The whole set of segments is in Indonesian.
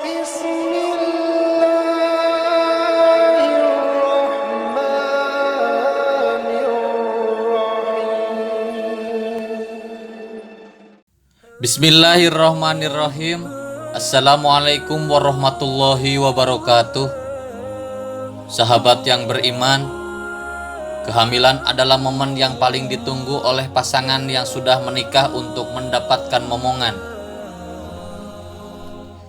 Bismillahirrahmanirrahim. Assalamualaikum warahmatullahi wabarakatuh. Sahabat yang beriman, kehamilan adalah momen yang paling ditunggu oleh pasangan yang sudah menikah untuk mendapatkan momongan.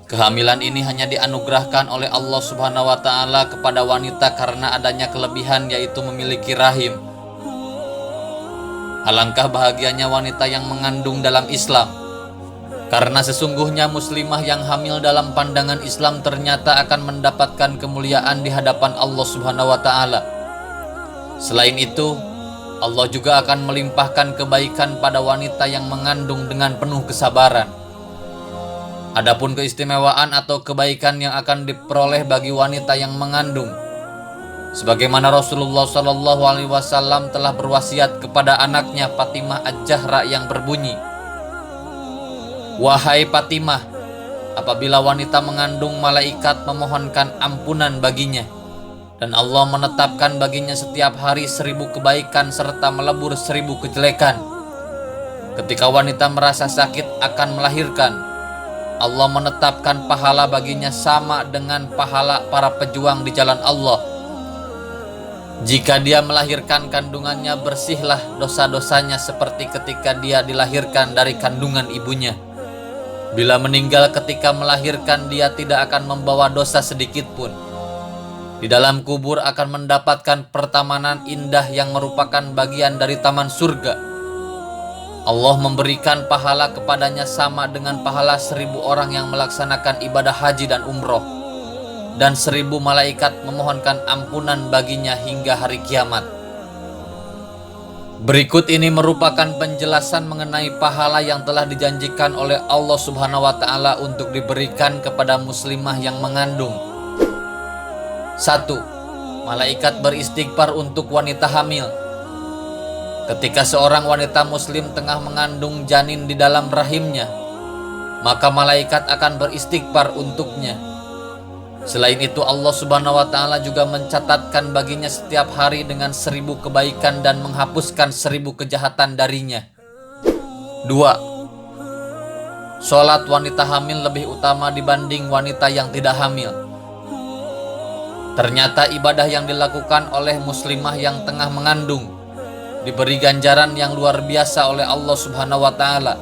Kehamilan ini hanya dianugerahkan oleh Allah Subhanahu wa Ta'ala kepada wanita karena adanya kelebihan, yaitu memiliki rahim. Alangkah bahagianya wanita yang mengandung dalam Islam, karena sesungguhnya muslimah yang hamil dalam pandangan Islam ternyata akan mendapatkan kemuliaan di hadapan Allah Subhanahu wa Ta'ala. Selain itu, Allah juga akan melimpahkan kebaikan pada wanita yang mengandung dengan penuh kesabaran. Adapun keistimewaan atau kebaikan yang akan diperoleh bagi wanita yang mengandung, sebagaimana Rasulullah SAW telah berwasiat kepada anaknya Fatimah Az-Zahra yang berbunyi, "Wahai Fatimah, apabila wanita mengandung, malaikat memohonkan ampunan baginya, dan Allah menetapkan baginya setiap hari 1000 kebaikan serta melebur 1000 kejelekan. Ketika wanita merasa sakit akan melahirkan, Allah menetapkan pahala baginya sama dengan pahala para pejuang di jalan Allah. Jika dia melahirkan kandungannya, bersihlah dosa-dosanya seperti ketika dia dilahirkan dari kandungan ibunya. Bila meninggal ketika melahirkan, dia tidak akan membawa dosa sedikit pun. Di dalam kubur akan mendapatkan pertamanan indah yang merupakan bagian dari taman surga. Allah memberikan pahala kepadanya sama dengan pahala 1000 orang yang melaksanakan ibadah haji dan umroh, dan 1000 malaikat memohonkan ampunan baginya hingga hari kiamat." Berikut ini merupakan penjelasan mengenai pahala yang telah dijanjikan oleh Allah Subhanahu wa Ta'ala untuk diberikan kepada muslimah yang mengandung. 1. Malaikat beristighfar untuk wanita hamil. Ketika seorang wanita muslim tengah mengandung janin di dalam rahimnya, maka malaikat akan beristighfar untuknya. Selain itu, Allah Subhanahu wa Ta'ala juga mencatatkan baginya setiap hari dengan 1000 kebaikan dan menghapuskan 1000 kejahatan darinya. 2. Sholat wanita hamil lebih utama dibanding wanita yang tidak hamil. Ternyata ibadah yang dilakukan oleh muslimah yang tengah mengandung diberi ganjaran yang luar biasa oleh Allah Subhanahu wa Ta'ala.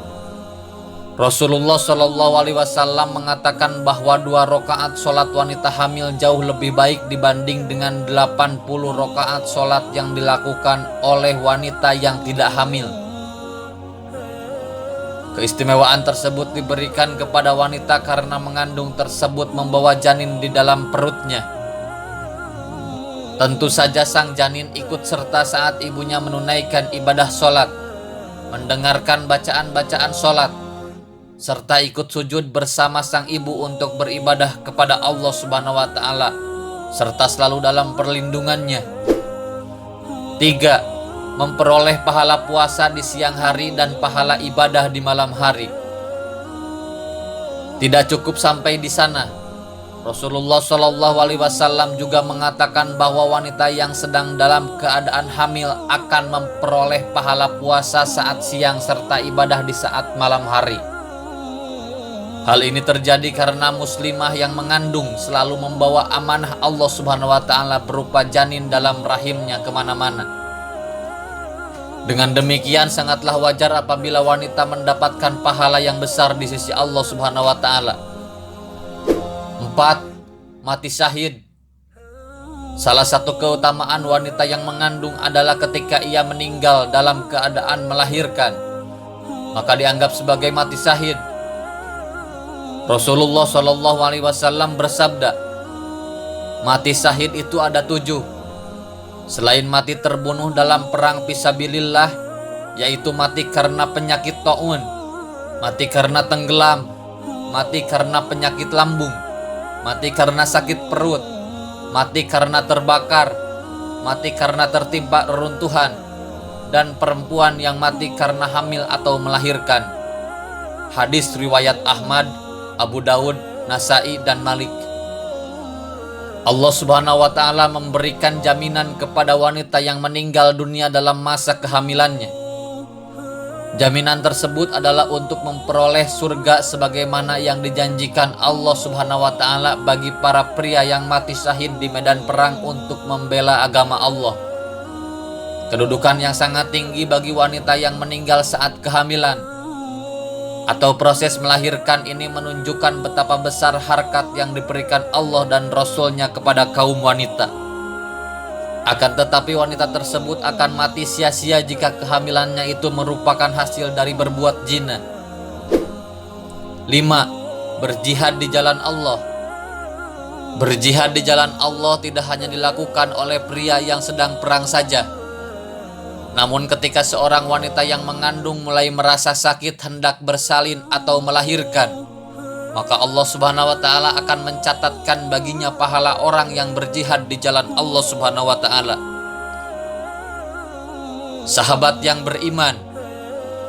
Rasulullah SAW mengatakan bahwa 2 rakaat sholat wanita hamil jauh lebih baik dibanding dengan 80 rakaat sholat yang dilakukan oleh wanita yang tidak hamil. Keistimewaan tersebut diberikan kepada wanita karena mengandung tersebut membawa janin di dalam perutnya. Tentu saja sang janin ikut serta saat ibunya menunaikan ibadah sholat, mendengarkan bacaan-bacaan sholat, serta ikut sujud bersama sang ibu untuk beribadah kepada Allah Subhanahu wa Ta'ala, serta selalu dalam perlindungannya. 3. Memperoleh pahala puasa di siang hari dan pahala ibadah di malam hari. Tidak cukup sampai di sana, Rasulullah SAW juga mengatakan bahwa wanita yang sedang dalam keadaan hamil akan memperoleh pahala puasa saat siang serta ibadah di saat malam hari. Hal ini terjadi karena muslimah yang mengandung selalu membawa amanah Allah Subhanahu wa Ta'ala berupa janin dalam rahimnya kemana-mana. Dengan demikian, sangatlah wajar apabila wanita mendapatkan pahala yang besar di sisi Allah Subhanahu wa Ta'ala. 4. Mati syahid. Salah satu keutamaan wanita yang mengandung adalah ketika ia meninggal dalam keadaan melahirkan, maka dianggap sebagai mati syahid. Rasulullah SAW bersabda, "Mati syahid itu ada 7. Selain mati terbunuh dalam perang fisabilillah, yaitu mati karena penyakit taun, mati karena tenggelam, mati karena penyakit lambung, mati karena sakit perut, mati karena terbakar, mati karena tertimpa reruntuhan, dan perempuan yang mati karena hamil atau melahirkan." Hadis riwayat Ahmad, Abu Daud, Nasai, dan Malik. Allah Subhanahu wa Ta'ala memberikan jaminan kepada wanita yang meninggal dunia dalam masa kehamilannya. Jaminan tersebut adalah untuk memperoleh surga sebagaimana yang dijanjikan Allah Subhanahu wa Ta'ala bagi para pria yang mati syahid di medan perang untuk membela agama Allah. Kedudukan yang sangat tinggi bagi wanita yang meninggal saat kehamilan atau proses melahirkan ini menunjukkan betapa besar harkat yang diberikan Allah dan Rasul-Nya kepada kaum wanita. Akan tetapi wanita tersebut akan mati sia-sia jika kehamilannya itu merupakan hasil dari berbuat zina. 5. Berjihad di jalan Allah. Berjihad di jalan Allah tidak hanya dilakukan oleh pria yang sedang perang saja. Namun ketika seorang wanita yang mengandung mulai merasa sakit hendak bersalin atau melahirkan, maka Allah Subhanahu wa Ta'ala akan mencatatkan baginya pahala orang yang berjihad di jalan Allah Subhanahu wa Ta'ala. Sahabat yang beriman,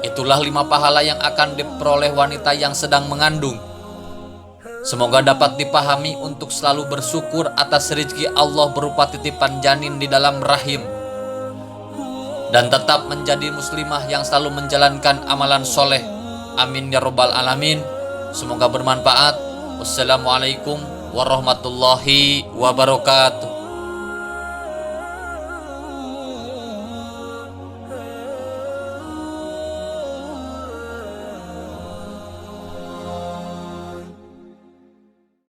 itulah 5 pahala yang akan diperoleh wanita yang sedang mengandung. Semoga dapat dipahami untuk selalu bersyukur atas rezeki Allah berupa titipan janin di dalam rahim, dan tetap menjadi muslimah yang selalu menjalankan amalan soleh. Amin ya rabbal alamin. Semoga bermanfaat. Wassalamualaikum warahmatullahi wabarakatuh.